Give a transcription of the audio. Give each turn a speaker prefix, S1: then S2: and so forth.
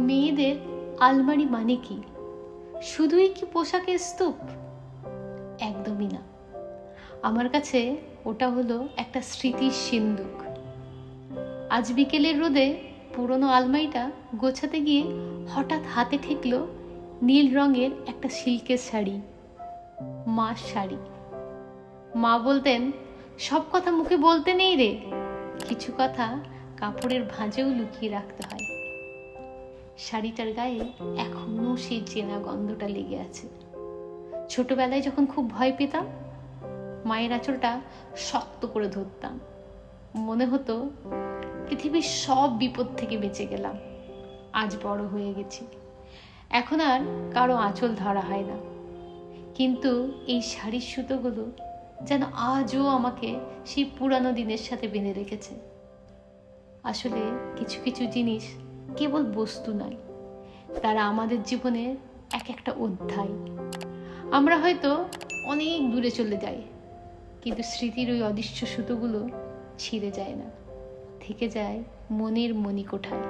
S1: মেয়েদের আলমারি মানে কি? শুধুই কি পোশাকের স্তূপ? একদমই না। আমার কাছে ওটা হলো একটা স্মৃতির সিন্দুক। আজ বিকেলের রোদে পুরনো আলমারিটা গোছাতে গিয়ে হঠাৎ হাতে ঠেকলো নীল রঙের একটা সিল্কের শাড়ি, মার শাড়ি। মা বলতেন, সব কথা মুখে বলতে নেই রে, কিছু কথা কাপড়ের ভাঁজেও লুকিয়ে রাখতে হয়। শাড়িটার গায়ে এখনো সেই চেনা গন্ধটা লেগে আছে। ছোটবেলায় যখন খুব ভয় পেতাম, মায়ের আঁচলটা শক্ত করে ধরতাম। মনে হতো পৃথিবীর সব বিপদ থেকে বেঁচে গেলাম। আজ বড় হয়ে গেছি, এখন আর কারো আঁচল ধরা হয় না, কিন্তু এই শাড়ির সুতোগুলো যেন আজও আমাকে সেই পুরানো দিনের সাথে বেঁধে রেখেছে। আসলে কিছু কিছু জিনিস কেবল বস্তু নয়, তারা আমাদের জীবনের এক একটা অধ্যায়। আমরা হয়তো অনেক দূরে চলে যাই, কিন্তু স্মৃতির ওই অদৃশ্য সুতোগুলো ছিঁড়ে যায় না, থেকে যায় মনের মণিকোঠায়।